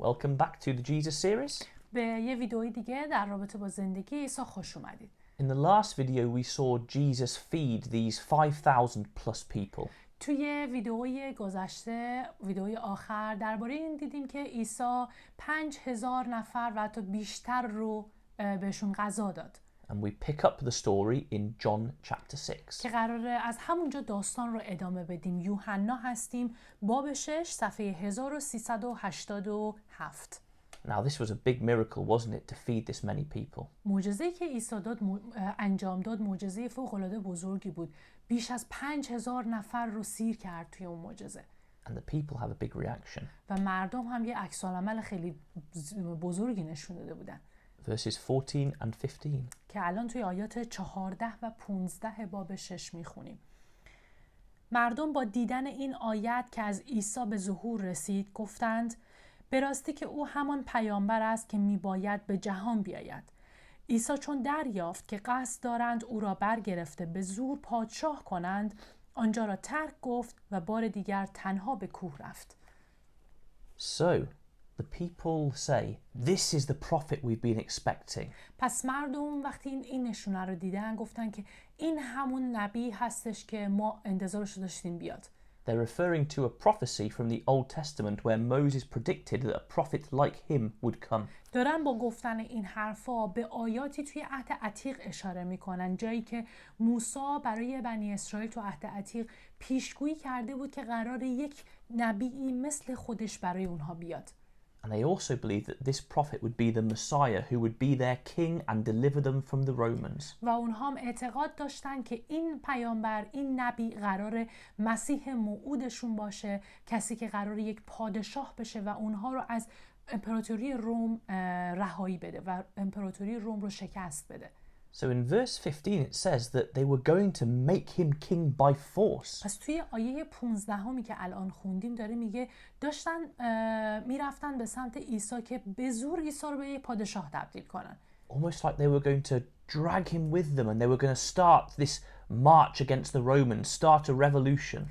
Welcome back to the Jesus series. به یه ویدئوی دیگه در رابطه با زندگی عیسی خوش اومدید. In the last video we saw Jesus feed these 5,000 plus people. توی ویدئوی گذشته، ویدئوی آخر، درباره این دیدیم که عیسی 5,000 نفر و حتی بیشتر رو بهشون غذا داد. And we pick up the story in John chapter 6. که قراره از همونجا داستان رو ادامه بدیم. یوحنا هستیم، باب 6 صفحه 1387. Now this was a big miracle, wasn't it, to feed this many people? معجزه‌ای که عیسی انجام داد معجزه فوق‌العاده بزرگی بود. بیش از 5,000 نفر رو سیر کرد توی اون معجزه. And the people have a big reaction. و مردم هم یه عکس‌العمل خیلی بزرگی نشون داده بودن. Verses 14 and 15. که الان توی آیات 14 و 15 باب 6 میخونیم. مردم با دیدن این آیت که از عیسی به ظهور رسید گفتند به راستی که او همان پیامبر است که میباید به جهان بیاید. عیسی چون دریافت که قصد دارند او را برگرفته به زور پادشاه کنند، آنجا را ترک گفت و بار دیگر تنها به کوه رفت. So the people say, this is the prophet we've been expecting. پس مردم وقتی این نشونه رو دیدن گفتن که این همون نبی هستش که ما انتظارش رو داشتیم بیاد. They're referring to a prophecy from the Old Testament where Moses predicted that a prophet like him would come. دارن با گفتن این حرفا به آیاتی توی عهد عتیق اشاره میکنن، جایی که موسی برای بنی اسرائیل تو عهد عتیق پیشگویی کرده بود که قراره یک نبی مثل خودش برای اونها بیاد. And they also believed that this prophet would be the Messiah who would be their king and deliver them from the Romans. و اونها هم اعتقاد داشتن که این پیامبر، این نبی قراره مسیح موعودشون باشه، کسی که قراره یک پادشاه بشه و اونها رو از امپراتوری روم رهایی بده و امپراتوری روم رو شکست بده. So in verse 15 it says that they were going to make him king by force. پس توی آیه 15 که الان خوندیم داره میگه داشتن میرفتن به سمت عیسی که به زور عیسی رو به یک پادشاه تبدیل کنن. Almost like they were going to drag him with them and they were going to start this march against the Romans, start a revolution.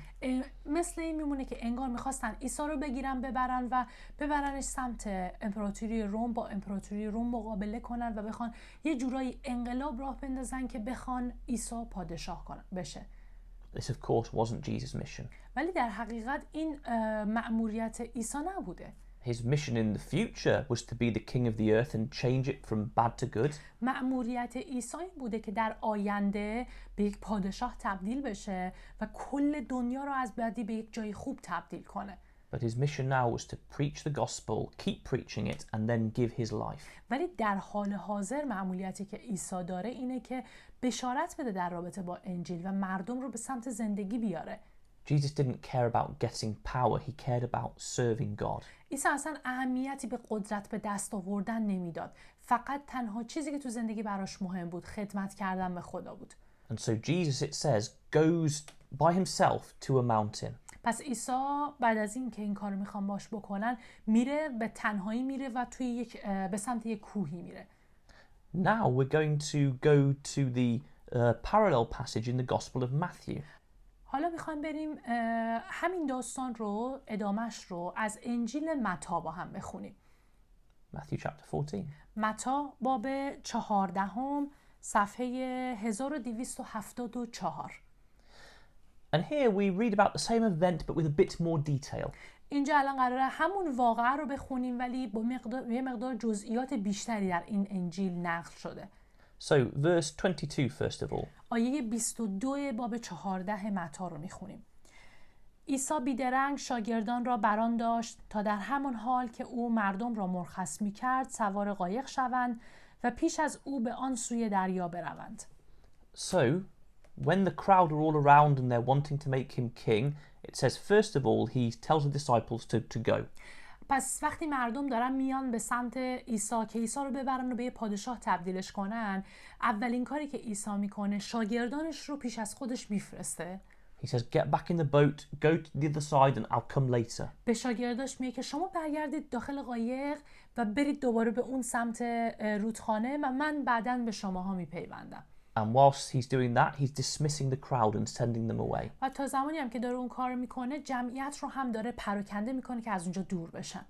مثل این میمونه که انگار میخواستن عیسی رو بگیرن ببرن و ببرنش سمت امپراتوری روم، با امپراتوری روم مقابله کنن و بخوان یه جورایی انقلاب راه بندازن که بخوان عیسی پادشاه بشه. This of course wasn't Jesus' mission. ولی در حقیقت این مأموریت عیسی نبوده. His mission in the future was to be the king of the earth and change it from bad to good. مأموریت عیسی این بوده که در آینده به یک پادشاه تبدیل بشه و کل دنیا رو از بدی به یک جای خوب تبدیل کنه. But his mission now was to preach the gospel, keep preaching it and then give his life. ولی در حال حاضر مأموریتی که عیسی داره اینه که بشارت بده در رابطه با انجیل و مردم رو به سمت زندگی بیاره. Jesus didn't care about getting power, he cared about serving God. عیسی اصلا اهمیتی به قدرت به دست آوردن نمیداد. فقط تنها چیزی که تو زندگی براش مهم بود خدمت کردن به خدا بود. And so Jesus, it says, goes by himself to a mountain. پس عیسی بعد از این که این کارو میخوان باش بکنن میره، به تنهایی میره و توی به سمت یک کوهی میره. Now we're going to go to the parallel passage in the Gospel of Matthew. حالا میخوایم بریم همین داستان رو، ادامش رو از انجیل متی با هم بخونیم. Matthew chapter 14. متی باب 14 صفحه 1274. And here we read about the same event but with a bit more detail. اینجا الان قراره همون واقعه رو بخونیم ولی با یه مقدار جزئیات بیشتری در این انجیل نقل شده. So verse 22 first of all. آیه 22 باب 14 متی رو میخونیم. عیسی بیدرنگ شاگردان را بران داشت تا در همان حال که او مردم را مرخص می‌کرد سوار قایق شوند و پیش از او به آن سوی دریا بروند. So when the crowd are all around and they're wanting to make him king, it says first of all he tells the disciples to go. پس وقتی مردم دارن میان به سمت عیسی که عیسی رو ببرن و به یه پادشاه تبدیلش کنن، اولین کاری که عیسی میکنه شاگردانش رو پیش از خودش میفرسته. He says get back in the boat, go to the other side and I'll come later. به شاگرداش میگه که شما برگردید داخل قایق و برید دوباره به اون سمت رودخانه و من بعداً به شماها میپیوندم. And whilst he's doing that, he's dismissing the crowd and sending them away. و تا زمانی هم که داره اون کار میکنه جمعیت رو هم داره پراکنده میکنه که از اونجا دور بشن.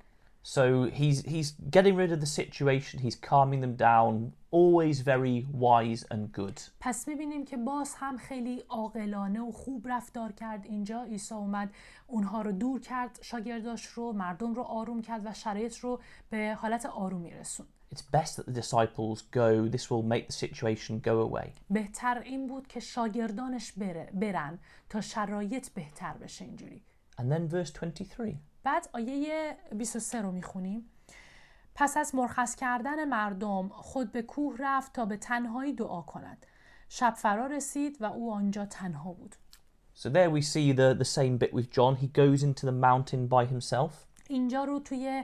So he's getting rid of the situation, he's calming them down, always very wise and good. پس میبینیم که باز هم خیلی عاقلانه و خوب رفتار کرد. اینجا عیسی اومد اونها رو دور کرد، شاگرداش رو، مردم رو آروم کرد و شرایط رو به حالت آرومی رسوند. It's best that the disciples go. This will make the situation go away. بهتر این بود که شاگردانش برن تا شرایط بهتر بشه اینجوری. And then verse 23. بعد آیه 23 رو میخونیم. پس از مرخص کردن مردم خود به کوه رفت تا به تنهایی دعا کند. شب فرا رسید و او آنجا تنها بود. So there we see the same bit with John. He goes into the mountain by himself. اینجا رو توی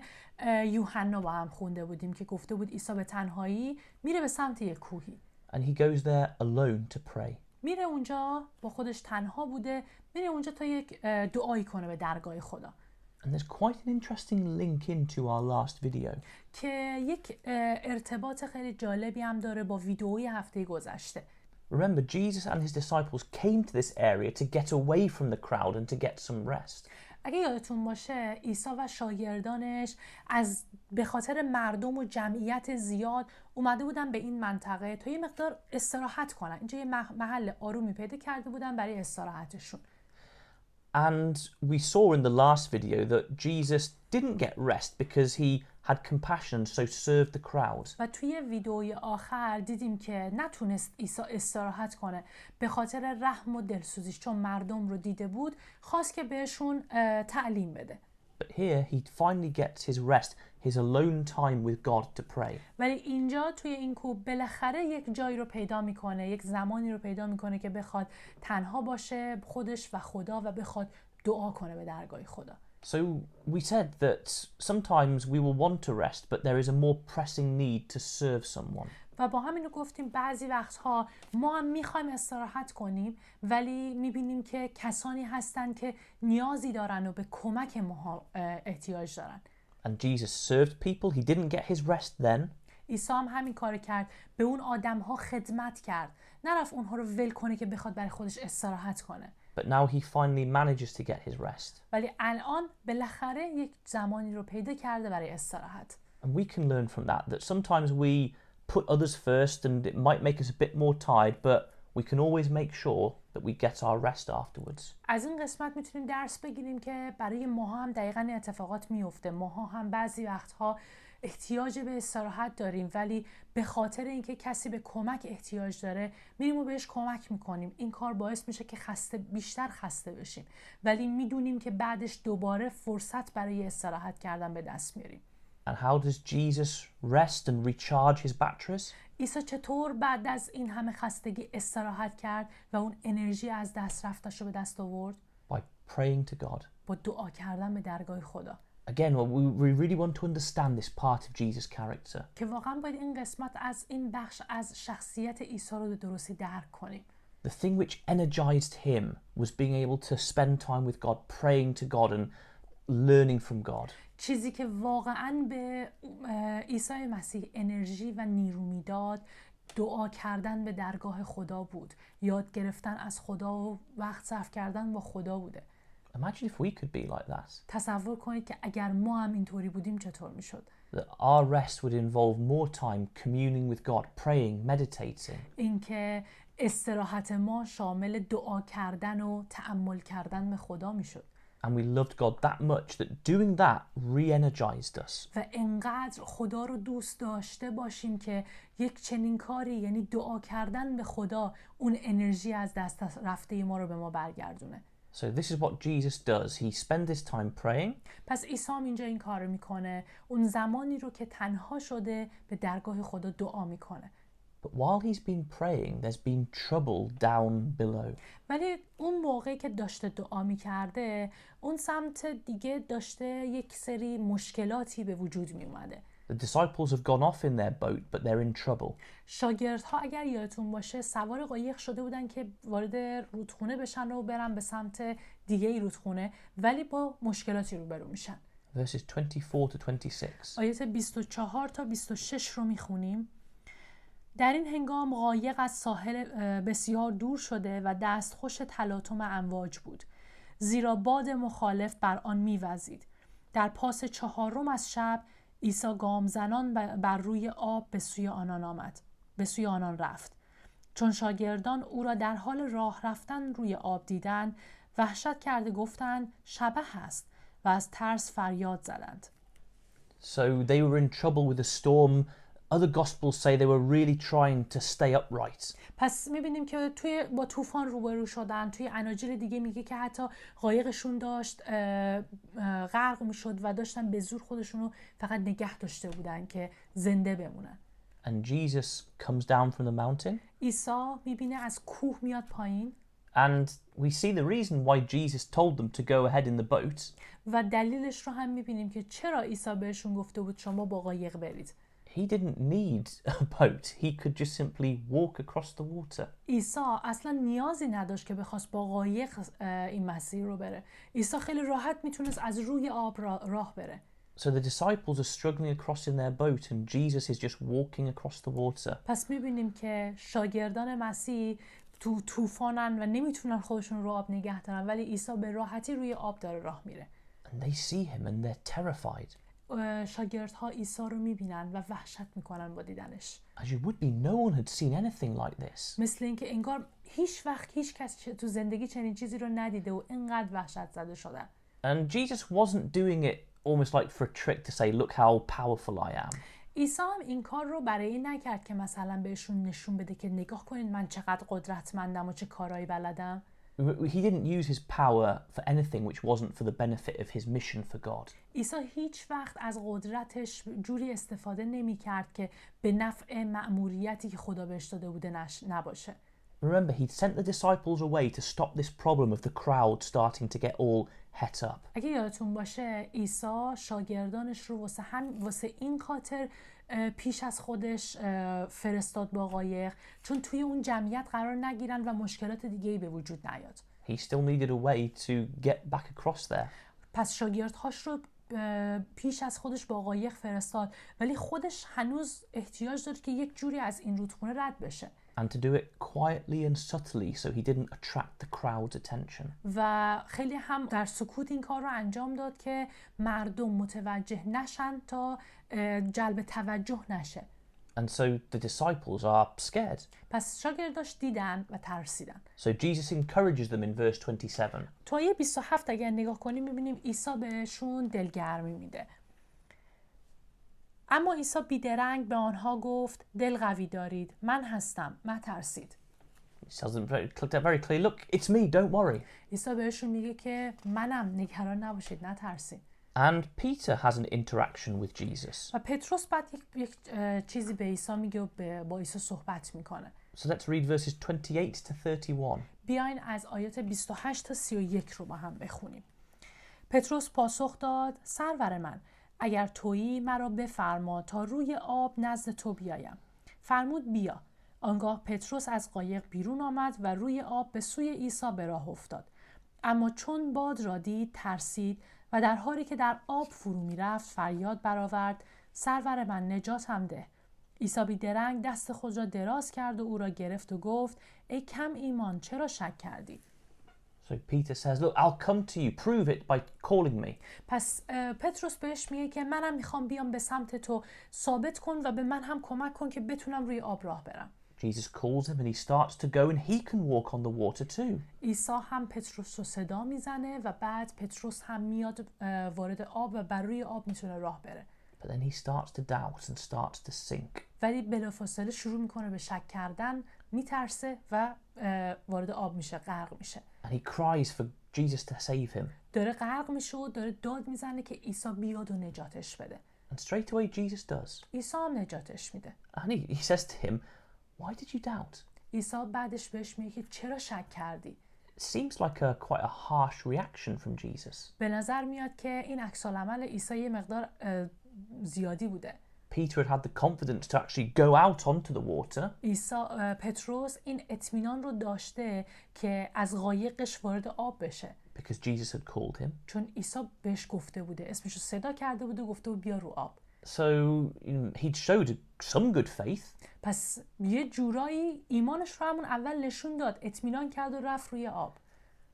یوحنا با هم خونده بودیم که گفته بود عیسی به تنهایی میره به سمت یک کوهی. And he goes there alone to pray. میره اونجا با خودش تنها بوده، میره اونجا تا یک دعایی کنه به درگاه خدا. And there's quite an interesting link into our last video. که یک ارتباط خیلی جالبی هم داره با ویدئوی هفته گذشته. Remember, Jesus and his disciples came to this area to get away from the crowd and to get some rest. اگه یادتون باشه عیسی و شاگردانش به خاطر مردم و جمعیت زیاد اومده بودن به این منطقه تا یه مقدار استراحت کنن. اینجا یه محل آرومی پیدا کرده بودن برای استراحتشون. And we saw in the last video that Jesus didn't get rest because he had compassion, so served the crowd. و توی ویدئوی آخر دیدیم که نتونست عیسی استراحت کنه به خاطر رحم و دلسوزیش، چون مردم رو دیده بود خواست که بهشون تعلیم بده. But here he finally gets his rest, his alone time with God to pray. ولی اینجا توی این کوه بالاخره یک جایی رو پیدا میکنه، یک زمانی رو پیدا میکنه که بخواد تنها باشه خودش و خدا و بخواد دعا کنه به درگاه خدا. So we said that sometimes we will want to rest, but there is a more pressing need to serve someone. و با همین رو گفتیم بعضی وقتها ما هم میخوایم استراحت کنیم ولی میبینیم که کسانی هستن که نیازی دارن و به کمک ما احتیاج دارن. And Jesus served people. He didn't get his rest then. عیسی هم همین کار کرد، به اون آدم‌ها خدمت کرد، نرفت اونها رو ول کنه که بخواد برای خودش استراحت کنه. But now he finally manages to get his rest. ولی الان بالاخره یک زمانی رو پیدا کرده برای استراحت. And we can learn from that sometimes we put others first and it might make us a bit more tired, but we can always make sure that we get our rest afterwards. از این قسمت میتونیم درس بگیریم که برای ماها هم دقیقاً اتفاقات میفته. ماها هم بعضی وقتها احتیاج به استراحت داریم ولی به خاطر اینکه کسی به کمک احتیاج داره میریم و بهش کمک میکنیم. این کار باعث میشه که بیشتر خسته بشیم ولی میدونیم که بعدش دوباره فرصت برای استراحت کردن به دست میاریم. And how does Jesus rest and recharge his batteries? عیسی چطور بعد از این همه خستگی استراحت کرد و اون انرژی از دست رفتش رو به دست آورد؟ By praying to God. با دعا کردن به درگاه خدا. Again, we really want to understand this part of Jesus' character. که واقعا باید این قسمت از این بخش از شخصیت عیسی رو به درستی درک کنیم. The thing which energized him was being able to spend time with God, praying to God and learning from God. چیزی که واقعا به عیسی مسیح انرژی و نیرو میداد دعا کردن به درگاه خدا بود، یاد گرفتن از خدا و وقت صرف کردن با خدا بوده. Imagine if we could be like that. تصور کنید که اگر ما هم اینطوری بودیم چطور میشد. That our rest would involve more time communing with God, praying, meditating. اینکه استراحت ما شامل دعا کردن و تأمل کردن به خدا میشد. And we loved God that much that doing that re-energized us. و انقدر خدا رو دوست داشته باشیم که یک چنین کاری، یعنی دعا کردن به خدا، اون انرژی از دست رفته ما رو به ما برگردونه. So this is what Jesus does. He spends his time praying. پس عیسی هم اینجا این کار رو میکنه. اون زمانی رو که تنها شده به درگاه خدا دعا میکنه. But while he's been praying, there's been trouble down below. ولی اون موقعی که داشته دعا میکرده اون سمت دیگه داشته یک سری مشکلاتی به وجود میومده. The disciples have gone off in their boat, but they're in trouble. شاگردها اگر یادتون باشه سوار قایق شده بودن که وارد رودخونه بشن و برن به سمت دیگه رودخونه ولی با مشکلاتی روبرو میشن. Verses 24 to 26. آیات 24 تا 26 رو میخونیم. در این هنگام قایق از ساحل بسیار دور شده و دستخوش تلاطم امواج بود، زیرا باد مخالف بر آن میوزید. در پاس 4 از شب عیسی گام زنان بر روی آب به سوی آنان رفت. چون شاگردان او را در حال راه رفتن روی آب دیدند، وحشت کرده گفتند شبح است و از ترس فریاد زدند. So they were in trouble with the storm. Other gospels say they were really trying to stay upright. پس میبینیم که با طوفان روبرو شدن. توی اناجیل دیگه میگه که حتی قایقشون داشت غرق میشد و داشتن به زور خودشون رو فقط نگه داشته بودن که زنده بمونن. And Jesus comes down from the mountain. عیسی میبینه از کوه میاد پایین. And we see the reason why Jesus told them to go ahead in the boat. و دلیلش رو هم میبینیم که چرا عیسی بهشون گفته بود شما با قایق برید. He didn't need a boat. He could just simply walk across the water. عیسی اصلا نیازی نداشت که بخواست با قایق این مسیر رو بره. عیسی خیلی راحت میتونست از روی آب راه بره. So the disciples are struggling across in their boat and Jesus is just walking across the water. پس میبینیم که شاگردان مسیح تو طوفانن و نمیتونن خودشون رو آب نگه دارن، ولی عیسی به راحتی روی آب داره راه میره. And they see him and they're terrified. شاگردها عیسی رو میبینن و وحشت میکنن با دیدنش. As you would be, no one had seen anything like this. مثل اینکه انگار هیچ وقت هیچ کس تو زندگی چنین چیزی رو ندیده و اینقدر وحشت زده شدن. And Jesus wasn't doing it almost like for a trick to say, look how powerful I am. عیسی هم این کار رو برای این نکرد که مثلا بهشون نشون بده که نگاه کنید من چقدر قدرتمندم و چه کارایی بلدم. He didn't use his power for anything which wasn't for the benefit of his mission for God. عیسی هیچ وقت از قدرتش جوری استفاده نمی کرد که به نفع مأموریتی که خدا بهش داده بوده نباشه. Remember, he'd sent the disciples away to stop this problem of the crowd starting to get all het up. اگه یادتون باشه عیسی شاگردانش رو واسه این خاطر پیش از خودش فرستاد با قایق، چون توی اون جمعیت قرار نگیرن و مشکلات دیگه‌ای به وجود نیاد. He still needed a way to get back across there. پس شاگردهاش رو پیش از خودش با قایق فرستاد، ولی خودش هنوز احتیاج داشت که یک جوری از این رودخونه رد بشه. And to do it quietly and subtly so he didn't attract the crowd's attention. و خیلی هم در سکوت این کار رو انجام داد که مردم متوجه نشن تا جلب توجه نشه. And so the disciples are scared. پس شاگرداش دیدن و ترسیدن. So Jesus encourages them in verse 27. تا آیه 27 اگر نگاه کنیم می‌بینیم عیسی بهشون دلگرمی میده. اما عیسی بیدرنگ به آنها گفت دل قوی دارید، من هستم، نترسید. He tells them very clearly, look, it's me, don't worry. عیسی بهشون میگه که منم، نگران نباشید، نترسید. And Peter has an interaction with Jesus. و پتروس بعد یک چیزی به عیسی میگه و با عیسی صحبت میکنه. So let's read verses 28 to 31. بیاین از آیات 28 تا 31 رو با هم بخونیم. پتروس پاسخ داد سرور من، اگر تویی مرا بفرما تا روی آب نزد تو بیایم. فرمود بیا. آنگاه پتروس از قایق بیرون آمد و روی آب به سوی عیسی به راه افتاد. اما چون باد را دید ترسید و در حالی که در آب فرو می رفت فریاد برآورد سرور من نجاتم ده. عیسی بیدرنگ دست خود را دراز کرد و او را گرفت و گفت ای کم ایمان چرا شک کردی؟ So Peter says, look, I'll come to you, prove it by calling me. پس پتروس بهش میگه که منم میخوام بیام به سمت تو، ثابت کن و به من هم کمک کن که بتونم روی آب راه برم. Jesus calls him and he starts to go and he can walk on the water too. عیسی هم پتروس رو صدا میزنه و بعد پتروس هم میاد وارد آب و بر روی آب میتونه راه بره. But then he starts to doubt and starts to sink. ولی بلافاصله شروع میکنه به شک کردن، میترسه و وارد آب میشه، غرق میشه. And he cries for Jesus to save him. داره غرق میشه و داره داد میزنه که عیسی بیاد و نجاتش بده. And straight away Jesus does. عیسی هم نجاتش میده. And he says to him, why did you doubt? عیسی بعدش بهش میگه که چرا شک کردی؟ It seems like quite a harsh reaction from Jesus. به نظر میاد که این عکس‌العمل عیسی یه مقدار زیادی بوده. Peter had the confidence to actually go out onto the water. پتروس این اطمینان رو داشته که از قایقش وارد آب بشه. Because Jesus had called him. چون عیسی بهش گفته بوده، اسمشو صدا کرده بوده و گفته بود بیا رو آب. So he'd showed some good faith. پس یه جورایی ایمانش رو همون اول نشون داد، اطمینان کرد و رفت روی آب.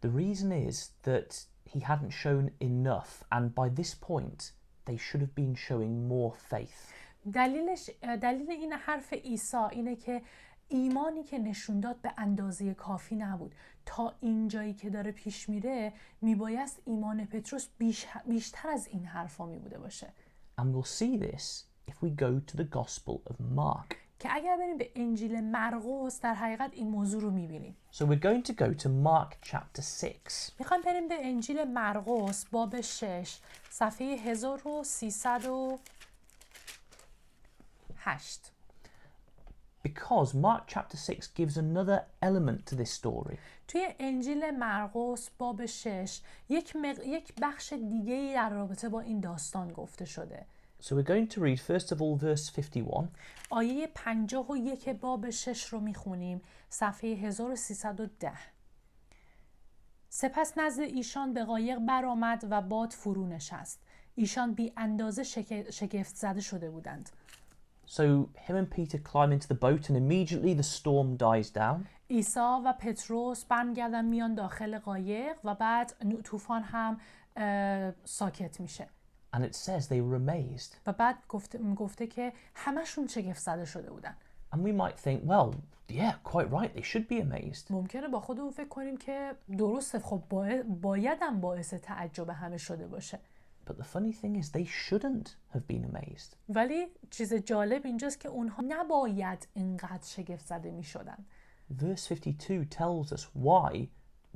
The reason is that he hadn't shown enough, and by this point they should have been showing more faith. دلیل این حرف عیسی اینه که ایمانی که نشون داد به اندازه کافی نبود. تا اینجایی که داره پیش میره میبایست ایمان پتروس بیشتر از این حرفا میبوده باشه. And we'll see this if we go to the Gospel of Mark. که اگر بریم به انجیل مرقس در حقیقت این موضوع رو میبینیم. So we're going to go to Mark chapter 6. میخوایم بریم به انجیل مرقس باب 6 صفحه 1308. Because Mark chapter 6 gives another element to this story. توی انجیل مرقس باب 6 یک بخش دیگه‌ای در رابطه با این داستان گفته شده. So we're going to read first of all verse 51. آیه 51 باب 6 رو میخونیم صفحه 1310. سپس نزد ایشان به قایق برآمد و باد فرو نشست. ایشان بی اندازه شگفت زده شده بودند. So him and Peter climb into the boat and immediately the storm dies down. عیسی و پتروس برمیگردن میان داخل قایق و بعد طوفان هم ساکت میشه. And it says they were amazed. و بعد گفته که همشون شگفت زده شده بودن. And we might think, well, yeah, quite right, they should be amazed. ممکنه با خودمون فکر کنیم که درسته، خب بایدم باعث تعجب همه شده باشه. But the funny thing is they shouldn't have been amazed. ولی چیز جالب اینجاست که اونها نباید اینقدر شگفت زده می شدن. Verse 52 tells us why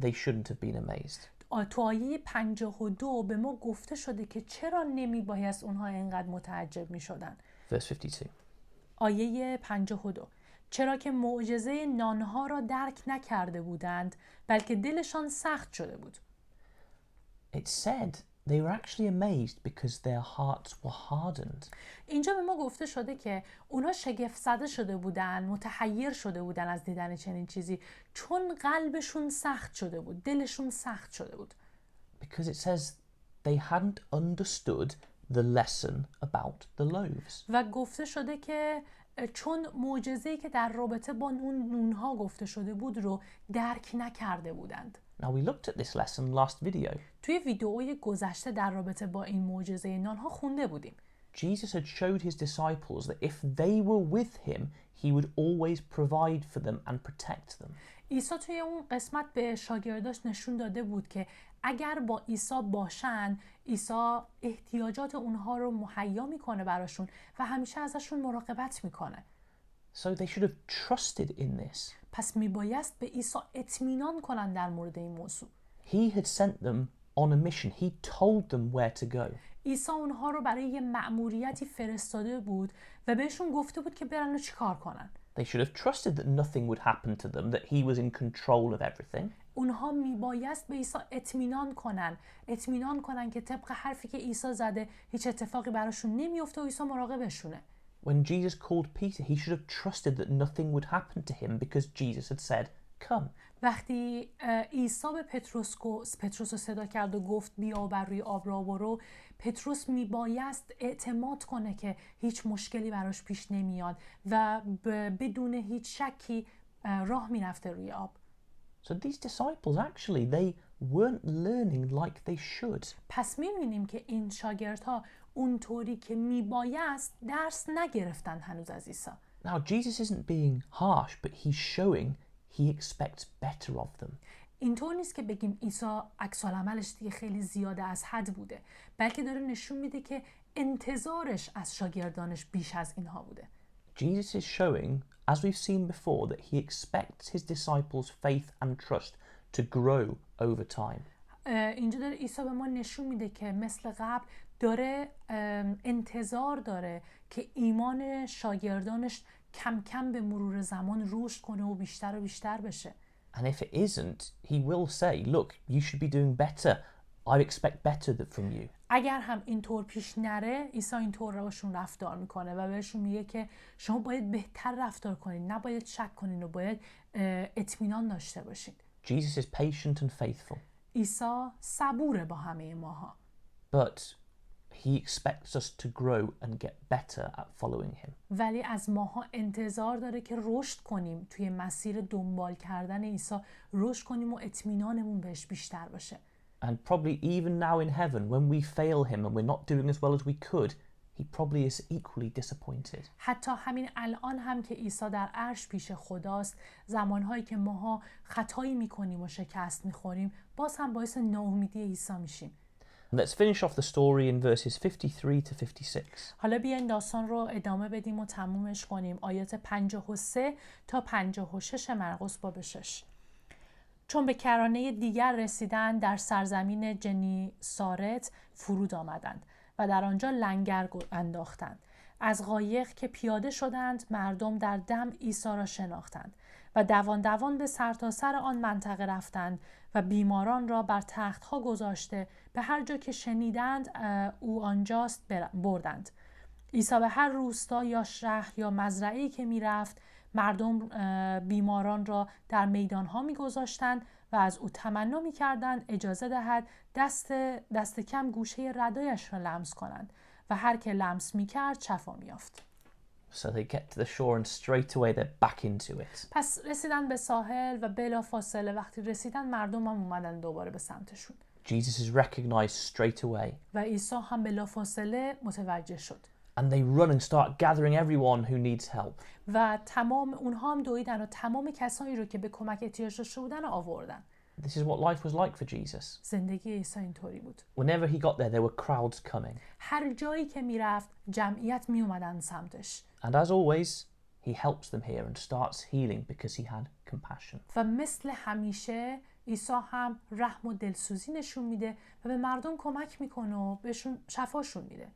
they shouldn't have been amazed. تو آیه 52 به ما گفته شده که چرا نمی بایست اونها اینقدر متعجب می شدن. Verse 52. آیه 52. چرا که معجزه نانها را درک نکرده بودند بلکه دلشان سخت شده بود. It said they were actually amazed because their hearts were hardened. اینجا به ما گفته شده که اونها شگفت زده شده بودن، متحیر شده بودن از دیدن چنین چیزی، چون قلبشون سخت شده بود، دلشون سخت شده بود. Because it says they hadn't understood the lesson about the loaves. و گفته شده که چون معجزه‌ای که در رابطه با اون نونها گفته شده بود رو درک نکرده بودند. Now we looked at this lesson last video. توی ویدئوی گذشته در رابطه با این معجزه نانها خونده بودیم. Jesus had showed his disciples that if they were with him, he would always provide for them and protect them. عیسی توی اون قسمت به شاگرداش نشون داده بود که اگر با عیسی باشند، عیسی احتیاجات اونها رو مهیا میکنه براشون و همیشه ازشون مراقبت میکنه. So they should have trusted in this. پس میبایست به عیسی اطمینان کنن در مورد این موضوع. He had sent them on a mission. He told them where to go. عیسی اونها رو برای یه مأموریتی فرستاده بود و بهشون گفته بود که برن و چیکار کنن. They should have trusted that nothing would happen to them, that he was in control of everything. اونها میبایست به عیسی اطمینان کنن که طبق حرفی که عیسی زده هیچ اتفاقی براشون نمیفته و عیسی مراقبشونه. When Jesus called Peter, he should have trusted that nothing would happen to him because Jesus had said, come. وقتی عیسی به پتروس رو صدا کرد و گفت بیا و بر روی آب را برو، پتروس میبایست اعتماد کنه که هیچ مشکلی براش پیش نمیاد و بدون هیچ شکی راه میرفته روی آب. So these disciples actually, they weren't learning like they should. پس میبینیم که این شاگردها اونطوری که میبایست درس نگرفتن هنوز از عیسی. Now Jesus isn't being harsh, but he's showing he expects better of them. اینطور نیست که بگیم عیسی عکس‌العملش دیگه خیلی زیاده از حد بوده، بلکه داره نشون میده که انتظارش از شاگردانش بیش از اینها بوده. Jesus is showing, as we've seen before, that he expects his disciples' faith and trust to grow over time. اینجا داره عیسی به ما نشون میده که مثل قبل داره انتظار داره که ایمان شاگردانش کم کم به مرور زمان رشد کنه و بیشتر بشه. And if it isn't, he will say, look, you should be doing better. I expect better from you. اگر هم اینطور پیش نره، عیسی اینطور باشون رفتار میکنه و بهشون میگه که شما باید بهتر رفتار کنید، نباید شک کنید و باید اطمینان داشته باشید. Jesus is patient and faithful. عیسی صبوره با همه ماها. But he expects us to grow and get better at following him. ولی از ماها انتظار داره که رشد کنیم توی مسیر دنبال کردن عیسی، رشد کنیم و اطمینانمون بهش بیشتر باشه. And probably even now in heaven, when we fail him and we're not doing as well as we could, he probably is equally disappointed. حتی همین الان هم که عیسی در عرش پیش خداست، زمانهایی که ماها خطایی میکنیم و شکست میخوریم، باز هم باعث ناامیدی عیسی میشیم. Let's finish off the story in verses 53 to 56. حالا بیاین داستان رو ادامه بدیم و تمومش کنیم. آیات 53 تا 56 مرقس باب 6. چون به کرانه دیگر رسیدند، در سرزمین جنیسارت فرود آمدند و در آنجا لنگر انداختند. از قایق که پیاده شدند، مردم در دم عیسی را شناختند و دوان دوان به سرتاسر آن منطقه رفتند و بیماران را بر تختها گذاشته به هر جا که شنیدند او آنجاست بردند. عیسی به هر روستا یا شهر یا مزرعه‌ای که میرفت، مردم بیماران را در میدانها میگذاشتند و از او تمنا میکردند اجازه دهد دست کم گوشه ردایش را لمس کنند و هر که لمس میکرد شفا میافت. So they get to the shore and straight away they're back into it. پس رسیدن به ساحل و بلا فاصله وقتی رسیدن مردم هم اومدن دوباره به سمتشون. Jesus is recognized straight away. و عیسی هم بلا فاصله متوجه شد. And they run and start gathering everyone who needs help. و تمام اونها هم دویدن و تمام کسانی رو که به کمک احتیاج داشته بودن آوردن. This is what life was like for Jesus. زندگی عیسی اینطوری بود. Whenever he got there, there were crowds coming. هر جایی که میرفت جمعیت می اومدن سمتش. And as always, he helps them here and starts healing because he had compassion. و مثل همیشه عیسی هم رحم و دلسوزی نشون میده و به مردم کمک میکنه و بهشون شفاشون میده.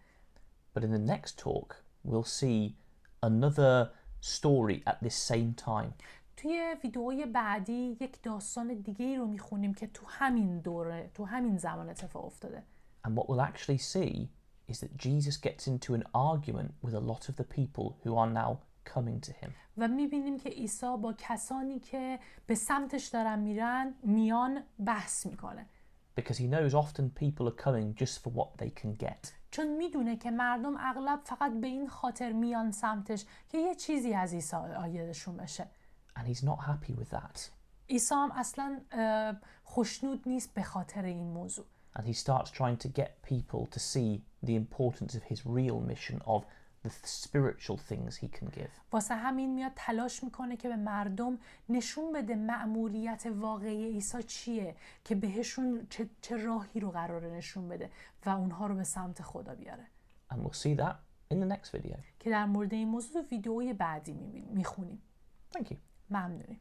But in the next talk, we'll see another story at this same time. توی ویدئوی بعدی یک داستان دیگه‌ای رو میخونیم که تو همین زمان اتفاق افتاده. And what we'll actually see is that Jesus gets into an argument with a lot of the people who are now coming to him. و میبینیم که عیسی با کسانی که به سمتش دارن میان بحث میکنه. Because he knows often people are coming just for what they can get. چون میدونه که مردم اغلب فقط به این خاطر میان سمتش که یه چیزی از عیسی آیدشون بشه. And he's not happy with that. عیسی هم اصلا خوشنود نیست به خاطر این موضوع. And he starts trying to get people to see the importance of his real mission of the spiritual things he can give. واسه همین میاد تلاش میکنه که به مردم نشون بده مأموریت واقعی عیسی چیه، که بهشون چه راهی رو قراره نشون بده و اونها رو به سمت خدا بیاره. And we'll see that in the next video. که در مورد این موضوع ویدئوی بعدی میخونیم. Thank you. ممنونیم.